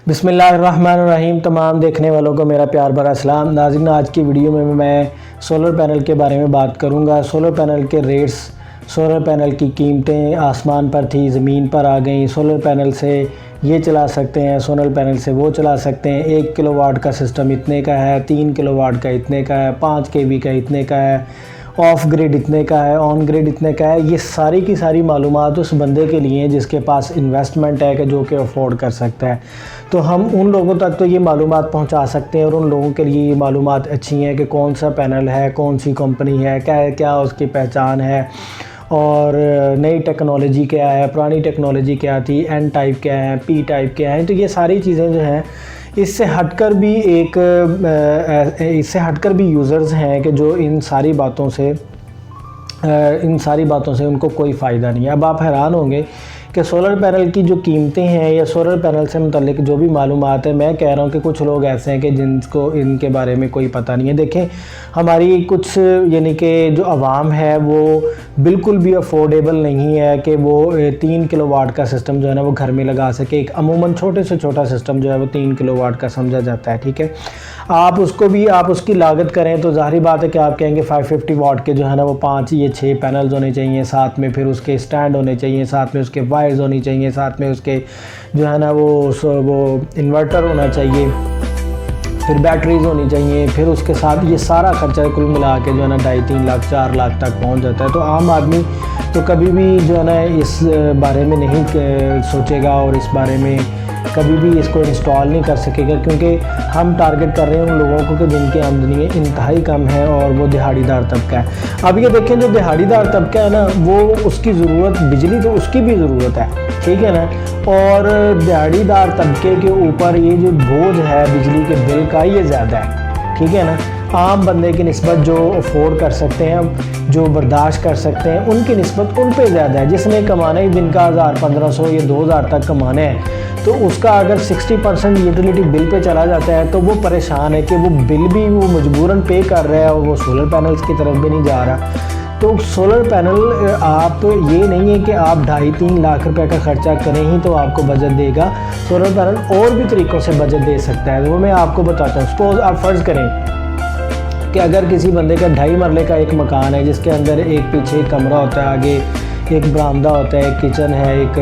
बिस्मिल्लाहिर्रहमानिर्रहीम। तमाम देखने वालों को मेरा प्यार भरा सलाम। नाज़रीन, आज की वीडियो में मैं सोलर पैनल के बारे में बात करूंगा। सोलर पैनल के रेट्स, सोलर पैनल की कीमतें आसमान पर थी, ज़मीन पर आ गई। सोलर पैनल से ये चला सकते हैं, सोलर पैनल से वो चला सकते हैं। 1 किलोवाट का सिस्टम इतने का है, 3 किलोवाट का इतने का है, 5 केवी का इतने का है, ऑफ ग्रिड इतने का है, ऑन ग्रिड इतने का है। ये सारी की सारी मालूमात उस बंदे के लिए हैं जिसके पास इन्वेस्टमेंट है कि जो कि अफोर्ड कर सकता है। तो हम उन लोगों तक तो ये मालूमात पहुंचा सकते हैं और उन लोगों के लिए ये मालूमात अच्छी हैं कि कौन सा पैनल है, कौन सी कंपनी है, क्या उसकी पहचान है और नई टेक्नोलॉजी क्या है, पुरानी टेक्नोलॉजी क्या थी, एन टाइप क्या है, पी टाइप क्या है। तो ये सारी चीज़ें जो हैं इससे हटकर भी यूज़र्स हैं कि जो इन सारी बातों से उनको कोई फ़ायदा नहीं है। अब आप हैरान होंगे कि सोलर पैनल की जो कीमतें हैं या सोलर पैनल से मुतल्लिक जो भी मालूमात है, मैं कह रहा हूँ कि कुछ लोग ऐसे हैं कि जिनको इनके बारे में कोई पता नहीं है। देखें, हमारी कुछ यानी कि जो आवाम है वो बिल्कुल भी अफोर्डेबल नहीं है कि वो 3 किलोवाट का सिस्टम जो है ना वो घर में लगा सके। एक अमूमन छोटे से छोटा सिस्टम जो है वो 3 किलोवाट का समझा जाता है, ठीक है। आप उसकी लागत करें तो ज़ाहिर बात है कि आप कहेंगे 550 वाट के जो है ना वो 6 पैनल्स होने चाहिए, साथ में फिर उसके स्टैंड होने चाहिए, साथ में उसके वायर्स होनी चाहिए, साथ में उसके जो है ना वो इन्वर्टर होना चाहिए, फिर बैटरीज होनी चाहिए, फिर उसके साथ ये सारा खर्चा कुल मिला के जो है ना 2.5-3 लाख 4 लाख तक पहुंच जाता है। तो आम आदमी तो कभी भी जो है ना इस बारे में नहीं सोचेगा और इस बारे में कभी भी इसको इंस्टॉल नहीं कर सकेगा, क्योंकि हम टारगेट कर रहे हैं उन लोगों को कि जिनकी आमदनी इंतहाई कम है और वो दिहाड़ीदार तबका है। अब ये देखें, जो दिहाड़ीदार तबका है ना वो उसकी ज़रूरत बिजली तो उसकी भी ज़रूरत है, ठीक है ना। और दिहाड़ीदार तबके के ऊपर ये जो बोझ है बिजली के बिल का ये ज़्यादा है, ठीक है ना। आम बंदे की निस्बत जो अफोर्ड कर सकते हैं, जो बर्दाश्त कर सकते हैं, उनकी निस्बत उन पे ज़्यादा है। जिसने कमाना ही दिन का 1000-1500 या 2000 तक कमाना है तो उसका अगर 60% यूटिलिटी बिल पे चला जाता है तो वो परेशान है कि वो बिल भी वो मजबूरन पे कर रहा है और वो सोलर पैनल्स की तरफ भी नहीं जा रहा। तो सोलर पैनल आप ये नहीं है कि आप 2.5-3 लाख रुपए का खर्चा करें ही तो आपको बजट देगा। सोलर पैनल और भी तरीक़ों से बजट दे सकता है, वो मैं आपको बताता हूँ। सपोज आप फ़र्ज़ करें कि अगर किसी बंदे का 2.5 मरले का एक मकान है जिसके अंदर एक पीछे एक कमरा होता है, आगे एक बरामदा होता है, एक किचन है, एक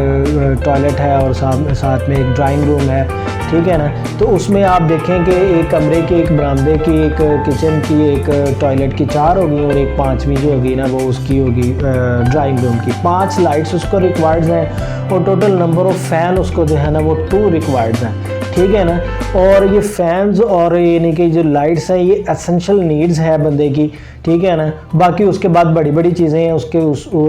टॉयलेट है और साथ में एक ड्राइंग रूम है, ठीक है ना। तो उसमें आप देखें कि एक कमरे की, एक बरामदे की, एक किचन की, एक टॉयलेट की 4 होगी और एक 5वीं जो होगी ना वो उसकी होगी ड्राइंग रूम की। 5 लाइट्स उसको रिक्वायर्ड हैं और टोटल नंबर ऑफ़ फ़ैन उसको जो है ना वो 2 रिक्वायर्ड हैं, ठीक है ना। और ये फैंस और यानी कि जो लाइट्स हैं ये एसेंशियल नीड्स है बंदे की, ठीक है ना। बाकी उसके बाद बड़ी बड़ी चीज़ें हैं,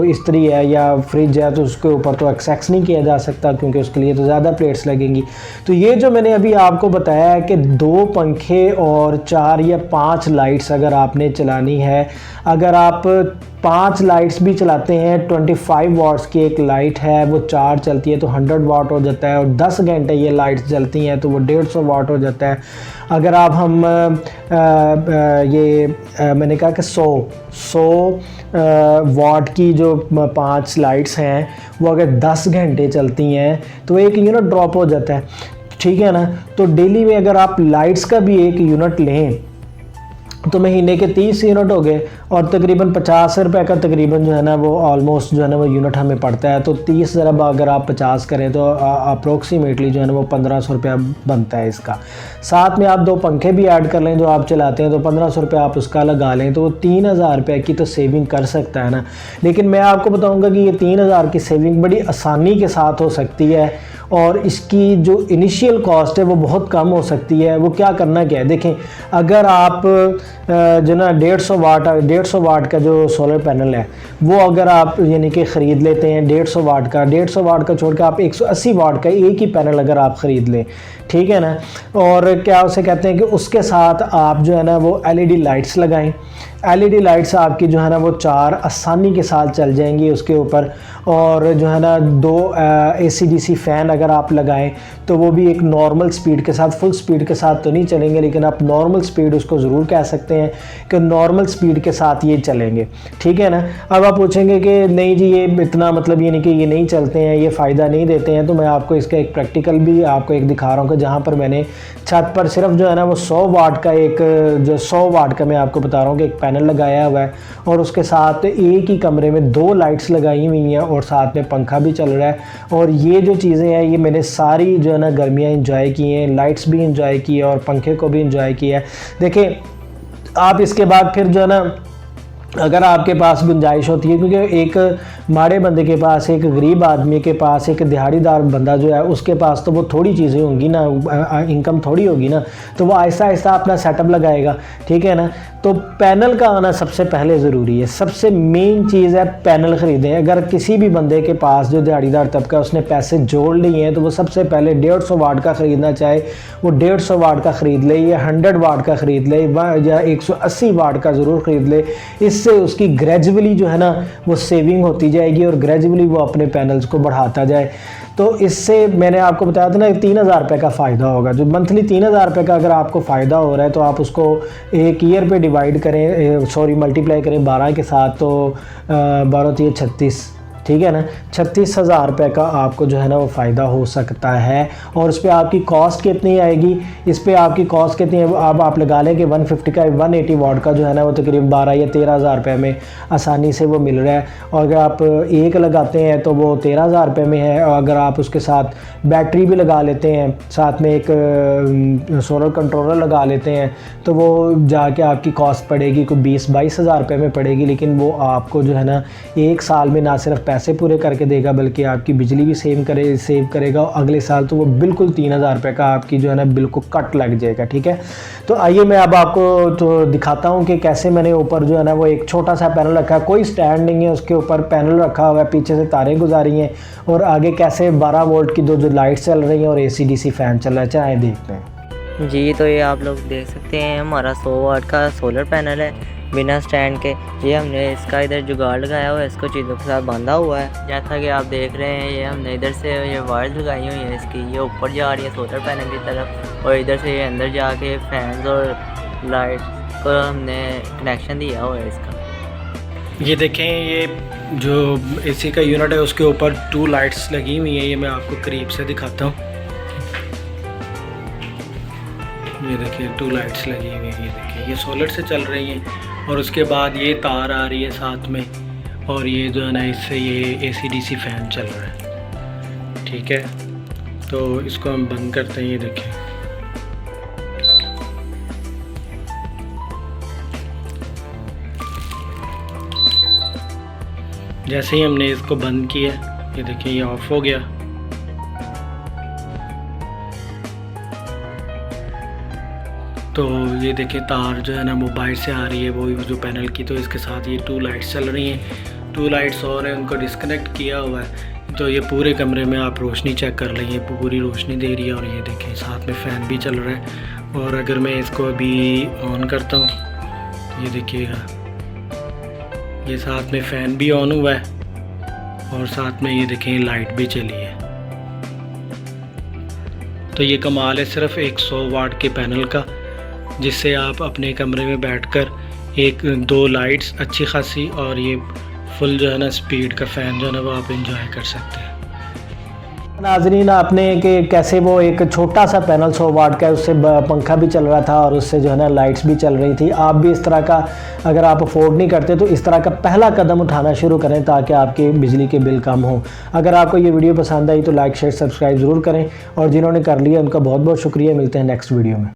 इस्त्री है या फ्रिज है तो उसके ऊपर तो एक्सेस नहीं किया जा सकता क्योंकि उसके लिए तो ज़्यादा प्लेट्स लगेंगी। तो ये जो मैंने अभी आपको बताया है कि 2 पंखे और 4 या 5 लाइट्स अगर आपने चलानी है, अगर आप 5 लाइट्स भी चलाते हैं, 25 वाट्स की एक लाइट है वो 4 चलती है तो 100 वाट हो जाता है और 10 घंटे ये लाइट्स जलती हैं तो वो 150 वाट हो जाता है। अगर आप मैंने कहा कि 100 वाट की जो 5 लाइट्स हैं वो अगर 10 घंटे चलती हैं तो 1 यूनिट ड्रॉप हो जाता है, ठीक है ना। तो डेली में अगर आप लाइट्स का भी 1 यूनिट लें तो महीने के 30 यूनिट हो गए और तकरीबन 50 रुपए का तकरीबन जो है ना वो ऑलमोस्ट जो है ना वो यूनिट हमें पड़ता है। तो 30 ज़रब अगर आप 50 करें तो अप्रोक्सीमेटली जो है ना वो 1500 रुपया बनता है इसका। साथ में आप 2 पंखे भी ऐड कर लें जो आप चलाते हैं तो 1500 रुपया आप उसका लगा लें तो वो 3000 रुपये की तो सेविंग कर सकता है ना। लेकिन मैं आपको बताऊँगा कि ये 3000 की सेविंग बड़ी आसानी के साथ हो सकती है और इसकी जो इनिशियल कॉस्ट है वो बहुत कम हो सकती है। वो क्या करना क्या है, देखें, अगर आप जो ना 150 वाट का जो सोलर पैनल है वो अगर आप यानी कि ख़रीद लेते हैं 150 वाट का छोड़ के आप 180 वाट का एक ही पैनल अगर आप ख़रीद लें, ठीक है ना। और क्या उसे कहते हैं कि उसके साथ आप जो है ना वो LED लाइट्स लगाएं। LED लाइट्स आपकी जो है ना वो 4 आसानी के साथ चल जाएंगी उसके ऊपर। और जो है ना 2 AC/DC फ़ैन अगर आप लगाएं तो वो भी एक नॉर्मल स्पीड के साथ, फुल स्पीड के साथ तो नहीं चलेंगे, लेकिन आप नॉर्मल स्पीड उसको ज़रूर कह सकते हैं कि नॉर्मल स्पीड के साथ ये चलेंगे, ठीक है ना। अब आप पूछेंगे कि नहीं जी ये इतना मतलब ये नहीं कि ये नहीं चलते हैं, ये फ़ायदा नहीं देते हैं, तो मैं आपको इसका एक प्रैक्टिकल भी आपको एक दिखा रहा हूँ कि जहाँ पर मैंने छत पर सिर्फ जो है ना वो 100 वाट का एक जो 100 वाट का मैं आपको बता रहा हूँ कि एक पैनल लगाया हुआ है और उसके साथ एक ही कमरे में 2 लाइट्स लगाई हुई हैं और साथ में पंखा भी चल रहा है। और ये जो चीज़ें हैं ये मैंने सारी जो है ना गर्मियाँ इंजॉय की हैं, लाइट्स भी इंजॉय की है और पंखे को भी इंजॉय किया है। देखिए आप इसके बाद फिर जो है ना अगर आपके पास गुंजाइश होती है, क्योंकि एक माड़े बंदे के पास, एक गरीब आदमी के पास, एक दिहाड़ीदार बंदा जो है उसके पास तो वो थोड़ी चीज़ें होंगी ना, इनकम थोड़ी होगी ना, तो वो आहिस्ता आहिस्ता अपना सेटअप लगाएगा, ठीक है ना। तो पैनल का आना सबसे पहले ज़रूरी है, सबसे मेन चीज़ है पैनल ख़रीदें। अगर किसी भी बंदे के पास जो दिहाड़ीदार तबका उसने पैसे जोड़ लिए हैं तो वो सबसे पहले 150 वाट का ख़रीदना, चाहे वो 150 वाट का ख़रीद ले या 100 वाट का ख़रीद ले या 180 वाट का ज़रूर ख़रीद ले। इससे उसकी ग्रेजुअली जो है ना वो सेविंग होती जाएगी और ग्रेजुअली वो अपने पैनल्स को बढ़ाता जाए। तो इससे मैंने आपको बताया था ना 3000 रुपये का फ़ायदा होगा। जो मंथली 3000 रुपये का अगर आपको फ़ायदा हो रहा है तो आप उसको एक ईयर पे डिवाइड करें, मल्टीप्लाई करें 12 के साथ, तो 12 3 36, ठीक है ना, 36,000 रुपये का आपको जो है ना वो फ़ायदा हो सकता है। और उस पर आपकी कॉस्ट कितनी आएगी, इस पर आपकी कॉस्ट कितनी है, अब आप लगा लें कि 150 का 180 वाट का जो है ना वो तकरीबन 12 या 13,000 रुपये में आसानी से वो मिल रहा है। और अगर आप एक लगाते हैं तो वो 13,000 रुपये में है। और अगर आप उसके साथ बैटरी भी लगा लेते हैं, साथ में एक सोलर कंट्रोलर लगा लेते हैं, तो वो जाके आपकी कॉस्ट पड़ेगी कोई 20-22,000 रुपये में पड़ेगी। लेकिन वो आपको जो है ना 1 साल में ना सिर्फ पैसे पूरे करके देगा बल्कि आपकी बिजली भी सेव करेगा। और अगले साल तो वो बिल्कुल 3000 रुपये का आपकी जो है ना बिल्कुल कट लग जाएगा, ठीक है। तो आइए मैं अब आपको तो दिखाता हूँ कि कैसे मैंने ऊपर जो है ना वो एक छोटा सा पैनल रखा है, कोई स्टैंड नहीं है, उसके ऊपर पैनल रखा हुआ है, पीछे से तारें गुजारी हैं और आगे कैसे 12 वोल्ट की जो लाइट्स चल रही हैं और AC/DC फ़ैन चल रहा है। चाहे देखते हैं जी। तो ये आप लोग देख सकते हैं हमारा 100 वाट का सोलर पैनल है बिना स्टैंड के। ये हमने इसका इधर जुगाड़ लगाया हुआ है, इसको चीज़ों के साथ बांधा हुआ है। जैसा कि आप देख रहे हैं ये हमने इधर से ये वायर्स लगाई हुई हैं इसकी, ये ऊपर जा रही है सोलर पैनल की तरफ और इधर से ये अंदर जाके फैंस और लाइट को हमने कनेक्शन दिया हुआ है इसका। ये देखें, ये जो AC का यूनिट है उसके ऊपर 2 लाइट्स लगी हुई हैं। ये मैं आपको करीब से दिखाता हूँ। ये देखिए 2 लाइट्स लगी हुई हैं। ये देखिए ये सोलर से चल रही हैं और उसके बाद ये तार आ रही है साथ में और ये जो है ना इससे ये AC/DC फ़ैन चल रहा है, ठीक है। तो इसको हम बंद करते हैं। ये देखें जैसे ही हमने इसको बंद किया, ये देखिए ये ऑफ हो गया। तो ये देखें तार जो है ना वो बाहर से आ रही है वो जो पैनल की, तो इसके साथ ये 2 लाइट्स चल रही हैं। 2 लाइट्स और हैं, उनको डिस्कनेक्ट किया हुआ है। तो ये पूरे कमरे में आप रोशनी चेक कर लें, ये पूरी रोशनी दे रही है। और ये देखें साथ में फ़ैन भी चल रहा है। और अगर मैं इसको अभी ऑन करता हूँ तो ये देखिएगा ये साथ में फ़ैन भी ऑन हुआ है और साथ में ये देखें लाइट भी चली है। तो ये कमाल है सिर्फ एक 100 वाट के पैनल का, जिससे आप अपने कमरे में बैठकर 1-2 लाइट्स अच्छी खासी और ये फुल जो है ना स्पीड का फ़ैन जो है ना वो आप एंजॉय कर सकते हैं। नाज़रीन आपने कि कैसे वो एक छोटा सा पैनल 100 वाट का, उससे पंखा भी चल रहा था और उससे जो है ना लाइट्स भी चल रही थी। आप भी इस तरह का अगर आप अफोर्ड नहीं करते तो इस तरह का पहला कदम उठाना शुरू करें ताकि आपके बिजली के बिल कम हो। अगर आपको ये वीडियो पसंद आई तो लाइक शेयर सब्सक्राइब ज़रूर करें और जिन्होंने कर लिया उनका बहुत बहुत शुक्रिया। मिलते हैं नेक्स्ट वीडियो में।